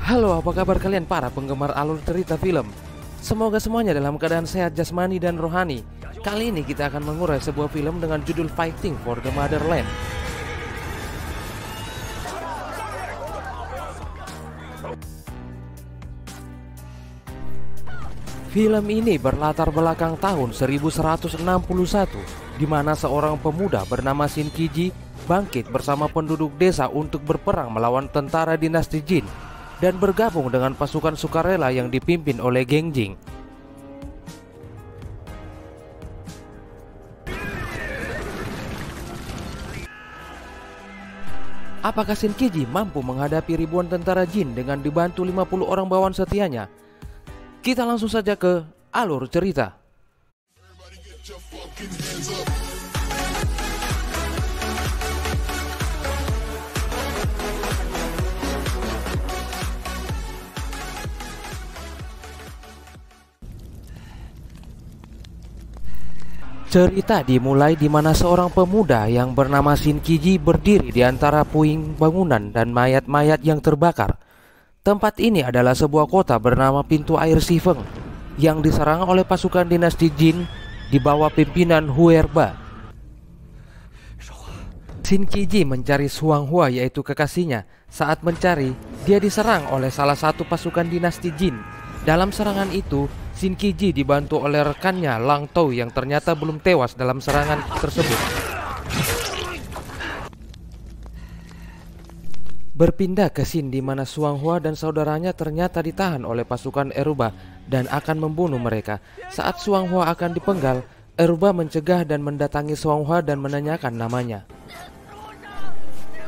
Halo, apa kabar kalian para penggemar alur cerita film? Semoga semuanya dalam keadaan sehat jasmani dan rohani. Kali ini kita akan mengurai sebuah film dengan judul Fighting for the Motherland. Film ini berlatar belakang tahun 1161, di mana seorang pemuda bernama Shin Kiji bangkit bersama penduduk desa untuk berperang melawan tentara dinasti Jin dan bergabung dengan pasukan sukarela yang dipimpin oleh Gengjing. Apakah Shin Kiji mampu menghadapi ribuan tentara Jin dengan dibantu 50 orang bawahan setianya? Kita langsung saja ke alur cerita. Cerita dimulai di mana seorang pemuda yang bernama Shin Kiji berdiri di antara puing bangunan dan mayat-mayat yang terbakar. Tempat ini adalah sebuah kota bernama Pintu Air Sifeng yang diserang oleh pasukan dinasti Jin di bawah pimpinan Huerba. Shin Kiji mencari Xuanghua, yaitu kekasihnya. Saat mencari, dia diserang oleh salah satu pasukan dinasti Jin. Dalam serangan itu, Shin Kiji dibantu oleh rekannya Lang Tao yang ternyata belum tewas dalam serangan tersebut. Berpindah ke scene di mana Xuanghua dan saudaranya ternyata ditahan oleh pasukan Eruba dan akan membunuh mereka. Saat Xuanghua akan dipenggal, Eruba mencegah dan mendatangi Xuanghua dan menanyakan namanya.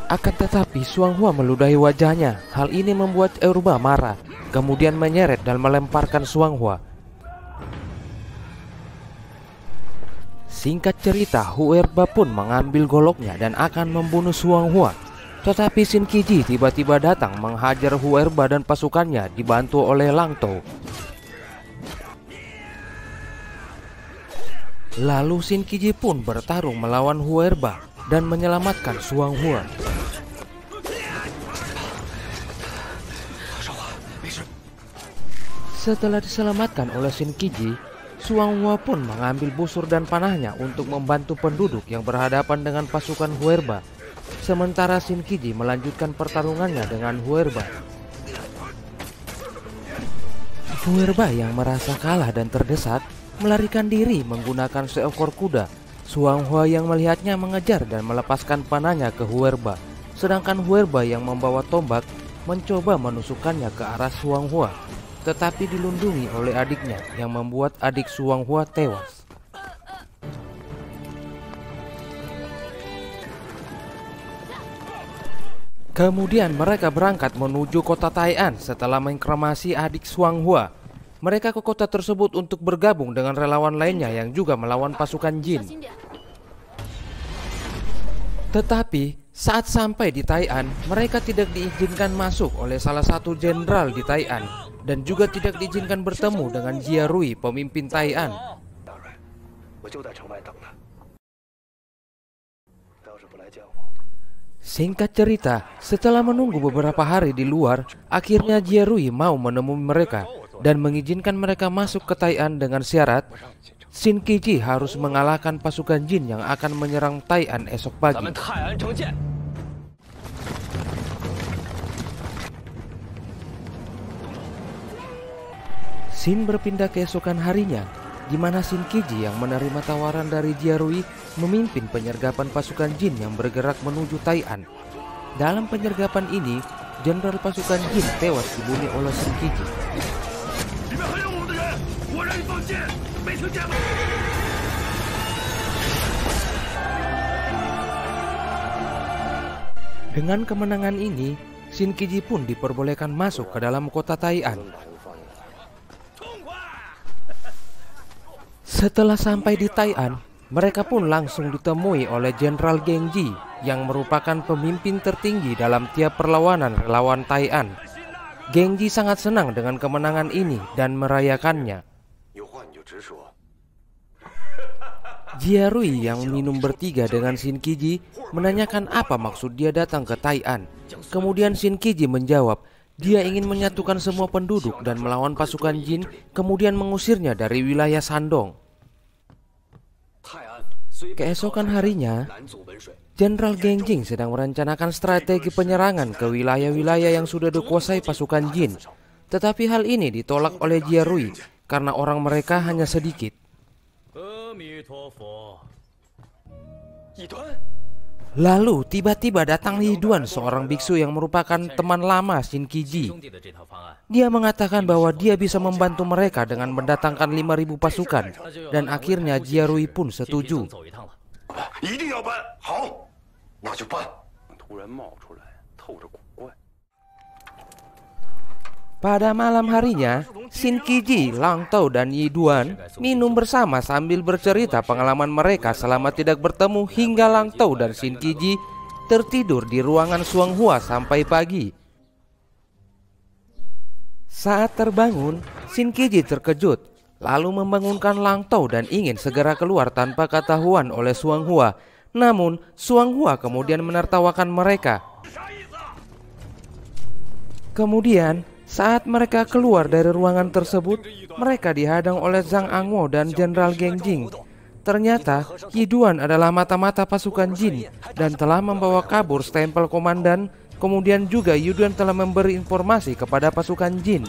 Akan tetapi Xuanghua meludahi wajahnya. Hal ini membuat Eruba marah, kemudian menyeret dan melemparkan Xuanghua. Singkat cerita, Huerba pun mengambil goloknya dan akan membunuh Xuanghua. Tetapi Shin Kiji tiba-tiba datang menghajar Huerba dan pasukannya dibantu oleh Lang Tao. Lalu Shin Kiji pun bertarung melawan Huerba dan menyelamatkan Xuanghua. Setelah diselamatkan oleh Shin Kiji, Xuanghua pun mengambil busur dan panahnya untuk membantu penduduk yang berhadapan dengan pasukan Huerba. Sementara Shin Kiji melanjutkan pertarungannya dengan Huerba. Huerba yang merasa kalah dan terdesak melarikan diri menggunakan seekor kuda. Xuanghua yang melihatnya mengejar dan melepaskan panahnya ke Huerba. Sedangkan Huerba yang membawa tombak mencoba menusukkannya ke arah Xuanghua, tetapi dilindungi oleh adiknya yang membuat adik Xuanghua tewas. Kemudian mereka berangkat menuju kota Tai'an setelah mengkremasi adik Xuanghua. Mereka ke kota tersebut untuk bergabung dengan relawan lainnya yang juga melawan pasukan Jin. Tetapi saat sampai di Tai'an, mereka tidak diizinkan masuk oleh salah satu jenderal di Tai'an dan juga tidak diizinkan bertemu dengan Jia Rui, pemimpin Tai'an. Singkat cerita, setelah menunggu beberapa hari di luar, akhirnya Jia Rui mau menemui mereka dan mengizinkan mereka masuk ke Tai'an dengan syarat Shin Kiji harus mengalahkan pasukan Jin yang akan menyerang Tai'an esok pagi. Shin berpindah keesokan harinya, di mana Shin Kiji yang menerima tawaran dari Jia Rui memimpin penyergapan pasukan Jin yang bergerak menuju Tai'an. Dalam penyergapan ini, jenderal pasukan Jin tewas dibunuh oleh Shin Kiji. Dengan kemenangan ini, Shin Kiji pun diperbolehkan masuk ke dalam kota Tai'an. Setelah sampai di Tai'an, mereka pun langsung ditemui oleh Jenderal Genji yang merupakan pemimpin tertinggi dalam tiap perlawanan relawan Tai'an. Genji sangat senang dengan kemenangan ini dan merayakannya. Jia Rui yang minum bertiga dengan Shin Kiji menanyakan apa maksud dia datang ke Tai'an. Kemudian Shin Kiji menjawab, Dia ingin menyatukan semua penduduk dan melawan pasukan Jin, kemudian mengusirnya dari wilayah Shandong. Keesokan harinya, Jenderal Gengjing sedang merencanakan strategi penyerangan ke wilayah-wilayah yang sudah dikuasai pasukan Jin. Tetapi hal ini ditolak oleh Jia Rui karena orang mereka hanya sedikit. Lalu tiba-tiba datang Yi Duan, seorang biksu yang merupakan teman lama Shin Qiji. Dia mengatakan bahwa dia bisa membantu mereka dengan mendatangkan 5.000 pasukan. Dan akhirnya Jia Rui pun setuju. Pada malam harinya, Shin Qiji, Lang Tao, dan Yi Duan minum bersama sambil bercerita pengalaman mereka selama tidak bertemu hingga Lang Tao dan Shin Qiji tertidur di ruangan Xuanghua sampai pagi. Saat terbangun, Shin Qiji terkejut, lalu membangunkan Lang Tao dan ingin segera keluar tanpa ketahuan oleh Xuanghua. Namun, Xuanghua kemudian menertawakan mereka. Kemudian, saat mereka keluar dari ruangan tersebut, mereka dihadang oleh Zhang Angwo dan Jenderal Gengjing. Ternyata, Yi Duan adalah mata-mata pasukan Jin dan telah membawa kabur stempel komandan. Kemudian juga Yi Duan telah memberi informasi kepada pasukan Jin.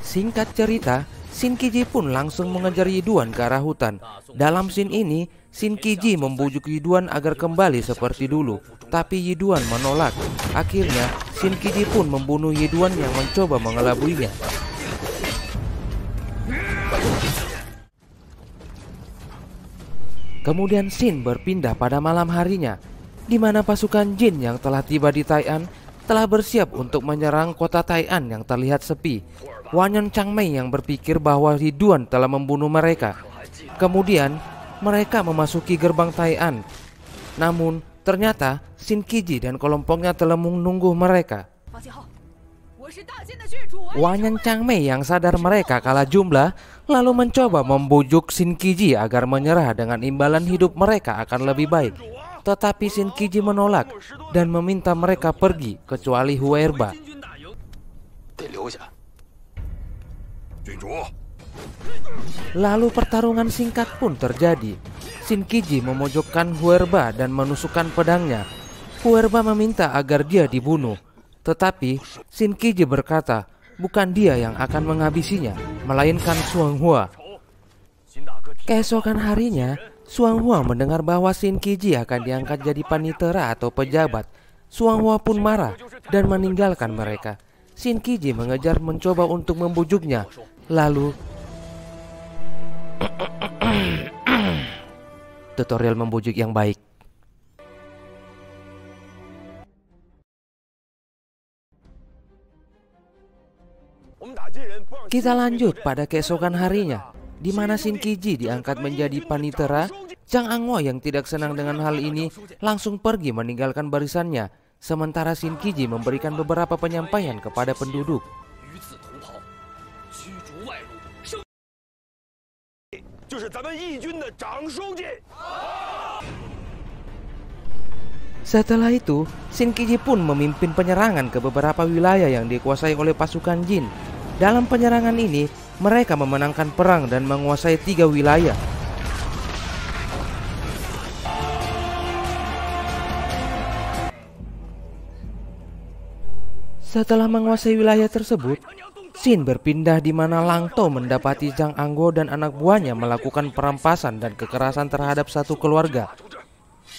Singkat cerita, Shin Qiji pun langsung mengejar Yi Duan ke arah hutan. Dalam scene ini, Shin Qiji membujuk Yi Duan agar kembali seperti dulu, tapi Yi Duan menolak. Akhirnya, Shin Qiji pun membunuh Yi Duan yang mencoba mengelabuinya. Kemudian Shin berpindah pada malam harinya, di mana pasukan Jin yang telah tiba di Tai'an telah bersiap untuk menyerang kota Tai'an yang terlihat sepi. Wanyan Changmei yang berpikir bahwa Yi Duan telah membunuh mereka. Kemudian mereka memasuki gerbang Tai'an. Namun ternyata Shin Qiji dan kelompoknya telah menunggu mereka. Wanyan Changmei yang sadar mereka kalah jumlah lalu mencoba membujuk Shin Qiji agar menyerah dengan imbalan hidup mereka akan lebih baik. Tetapi Shin Qiji menolak dan meminta mereka pergi kecuali Huerba. Lalu pertarungan singkat pun terjadi. Shin Qiji memojokkan Huerba dan menusukkan pedangnya. Huerba meminta agar dia dibunuh. Tetapi Shin Qiji berkata, bukan dia yang akan menghabisinya, melainkan Xuanghua. Keesokan harinya, Xuanghua mendengar bahwa Shin Qiji akan diangkat jadi panitera atau pejabat. Xuanghua pun marah dan meninggalkan mereka. Shin Qiji mengejar mencoba untuk membujuknya. Lalu tutorial membujuk yang baik. Kita lanjut pada keesokan harinya, di mana Shin Qiji diangkat menjadi panitera. Zhang Angwo yang tidak senang dengan hal ini langsung pergi meninggalkan barisannya, sementara Shin Qiji memberikan beberapa penyampaian kepada penduduk. Setelah itu, Shin Qiji pun memimpin penyerangan ke beberapa wilayah yang dikuasai oleh pasukan Jin. Dalam penyerangan ini, mereka memenangkan perang dan menguasai 3 wilayah. Setelah menguasai wilayah tersebut, Shin berpindah di mana Lang Tao mendapati Zhang Angwo dan anak buahnya melakukan perampasan dan kekerasan terhadap satu keluarga.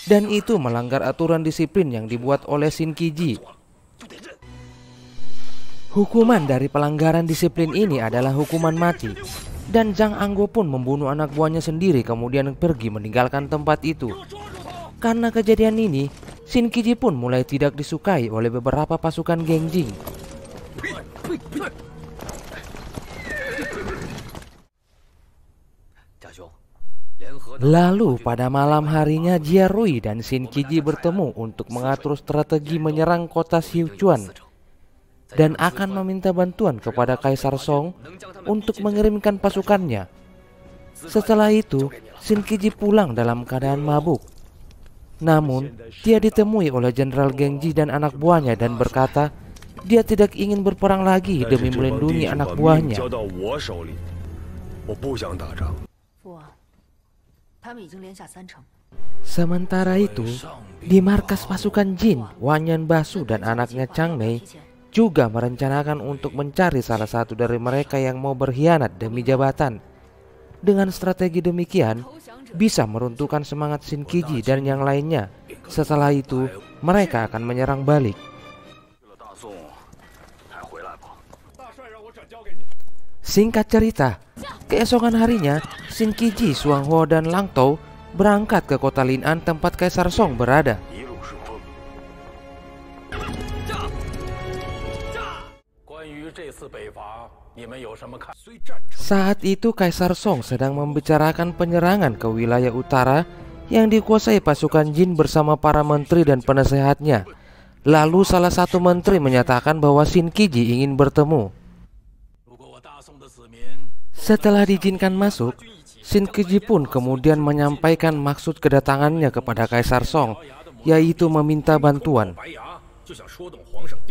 Dan itu melanggar aturan disiplin yang dibuat oleh Shin Qiji. Hukuman dari pelanggaran disiplin ini adalah hukuman mati. Dan Zhang Angwo pun membunuh anak buahnya sendiri kemudian pergi meninggalkan tempat itu. Karena kejadian ini, Shin Qiji pun mulai tidak disukai oleh beberapa pasukan Gengjing. Lalu pada malam harinya Jia Rui dan Shin Qiji bertemu untuk mengatur strategi menyerang kota Sichuan dan akan meminta bantuan kepada Kaisar Song untuk mengirimkan pasukannya. Setelah itu, Shin Qiji pulang dalam keadaan mabuk. Namun, dia ditemui oleh Jenderal Gengji dan anak buahnya dan berkata, dia tidak ingin berperang lagi demi melindungi anak buahnya. Sementara itu, di markas pasukan Jin, Wanyan Basu dan anaknya Chang Mei juga merencanakan untuk mencari salah satu dari mereka yang mau berkhianat demi jabatan. Dengan strategi demikian, bisa meruntuhkan semangat Shin Kiji dan yang lainnya. Setelah itu, mereka akan menyerang balik. Singkat cerita, keesokan harinya, Shin Kiji, Xuanghua dan Lang Tao berangkat ke kota Lin'an tempat Kaisar Song berada. Saat itu Kaisar Song sedang membicarakan penyerangan ke wilayah utara yang dikuasai pasukan Jin bersama para menteri dan penasehatnya. Lalu salah satu menteri menyatakan bahwa Shin Kiji ingin bertemu. Setelah diizinkan masuk, Shin Kiji pun kemudian menyampaikan maksud kedatangannya kepada Kaisar Song, yaitu meminta bantuan.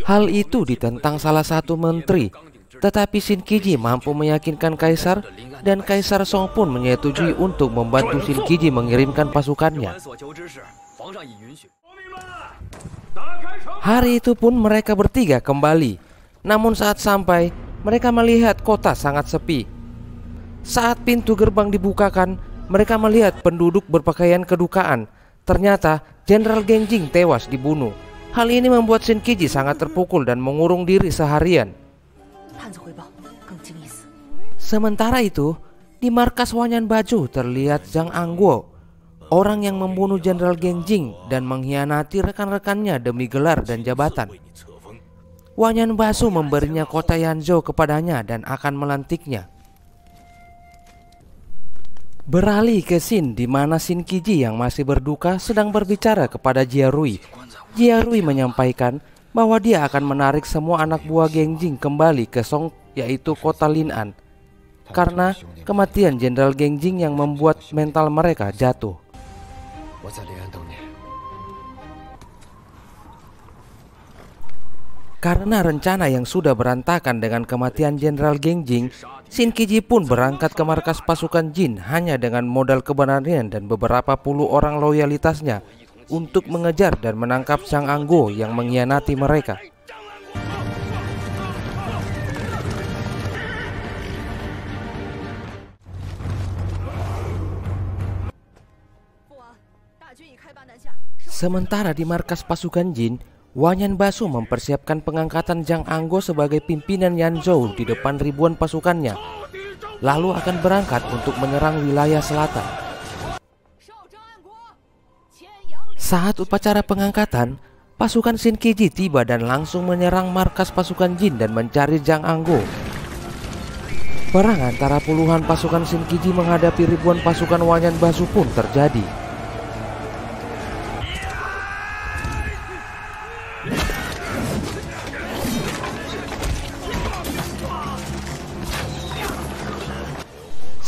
Hal itu ditentang salah satu menteri, tetapi Shin Kiji mampu meyakinkan Kaisar dan Kaisar Song pun menyetujui untuk membantu Shin Kiji mengirimkan pasukannya. Hari itu pun mereka bertiga kembali. Namun saat sampai, mereka melihat kota sangat sepi. Saat pintu gerbang dibukakan, mereka melihat penduduk berpakaian kedukaan. Ternyata Jenderal Genjing tewas dibunuh. Hal ini membuat Shin Kiji sangat terpukul dan mengurung diri seharian. Sementara itu, di markas Wanyan Baju terlihat Zhang Angguo, orang yang membunuh Jenderal Genjing dan mengkhianati rekan-rekannya demi gelar dan jabatan. Wanyan Basu memberinya kota Yanzhou kepadanya dan akan melantiknya. Beralih ke Shin, di mana Shin Kiji yang masih berduka sedang berbicara kepada Jia Rui. Jia Rui menyampaikan bahwa dia akan menarik semua anak buah Genjing kembali ke Song, yaitu kota Lin'an, karena kematian Jenderal Genjing yang membuat mental mereka jatuh. Karena rencana yang sudah berantakan dengan kematian Jenderal Genjing, Shin Kiji pun berangkat ke markas pasukan Jin hanya dengan modal keberanian dan beberapa puluh orang loyalitasnya untuk mengejar dan menangkap Zhang Angguo yang mengkhianati mereka. Sementara di markas pasukan Jin, Wanyan Basu mempersiapkan pengangkatan Zhang Angguo sebagai pimpinan Yanzhou di depan ribuan pasukannya, lalu akan berangkat untuk menyerang wilayah selatan. Saat upacara pengangkatan, pasukan Shin Kiji tiba dan langsung menyerang markas pasukan Jin dan mencari Zhang Angguo. Perang antara puluhan pasukan Shin Kiji menghadapi ribuan pasukan Wanyan Basu pun terjadi.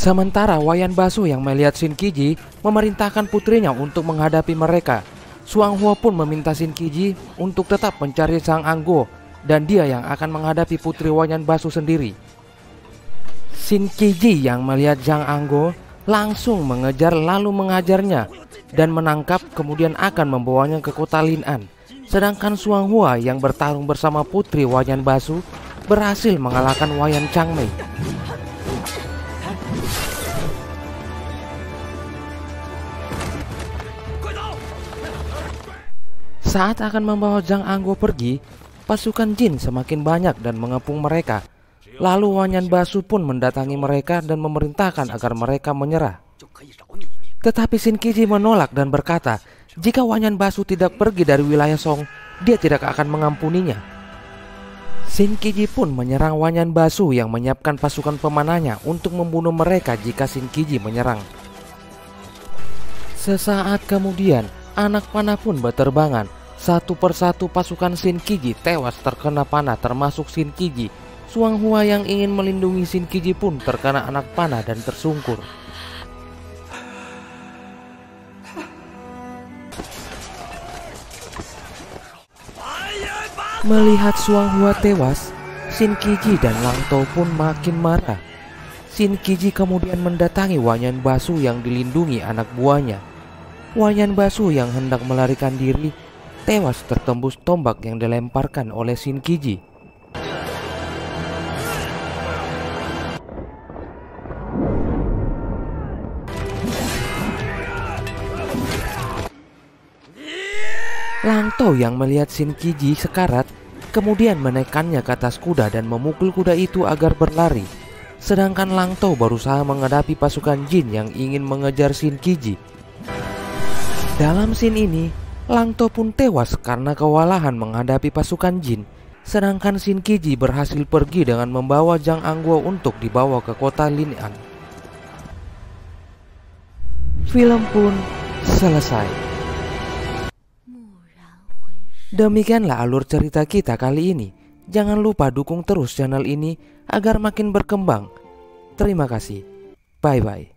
Sementara Wanyan Basu yang melihat Shin Kiji memerintahkan putrinya untuk menghadapi mereka. Xuanghua pun meminta Shin Kiji untuk tetap mencari Zhang Angguo dan dia yang akan menghadapi putri Wanyan Basu sendiri. Shin Kiji yang melihat Zhang Angguo langsung mengejar lalu mengajarnya dan menangkap, kemudian akan membawanya ke kota Lin'an. Sedangkan Xuanghua yang bertarung bersama putri Wanyan Basu berhasil mengalahkan Wanyan Changmei. Saat akan membawa Zhang Angguo pergi, pasukan Jin semakin banyak dan mengepung mereka. Lalu Wanyan Basu pun mendatangi mereka dan memerintahkan agar mereka menyerah. Tetapi Shin Kiji menolak dan berkata, jika Wanyan Basu tidak pergi dari wilayah Song, dia tidak akan mengampuninya. Shin Kiji pun menyerang Wanyan Basu yang menyiapkan pasukan pemanahnya untuk membunuh mereka jika Shin Kiji menyerang. Sesaat kemudian, anak panah pun berterbangan. Satu persatu pasukan Shin Kiji tewas terkena panah, termasuk Shin Kiji. Xuanghua yang ingin melindungi Shin Kiji pun terkena anak panah dan tersungkur. Melihat Xuanghua tewas, Shin Qiji dan Lang Tao pun makin marah. Shin Qiji kemudian mendatangi Wanyan Basu yang dilindungi anak buahnya. Wanyan Basu yang hendak melarikan diri tewas tertembus tombak yang dilemparkan oleh Shin Qiji. Lang Tao yang melihat Shin Qiji sekarat kemudian menaikkannya ke atas kuda dan memukul kuda itu agar berlari. Sedangkan Lang Tao berusaha menghadapi pasukan Jin yang ingin mengejar Shin Qiji. Dalam scene ini, Lang Tao pun tewas karena kewalahan menghadapi pasukan Jin. Sedangkan Shin Qiji berhasil pergi dengan membawa Zhang Angguo untuk dibawa ke kota Lin'an. Film pun selesai. Demikianlah alur cerita kita kali ini. Jangan lupa dukung terus channel ini agar makin berkembang. Terima kasih. Bye-bye.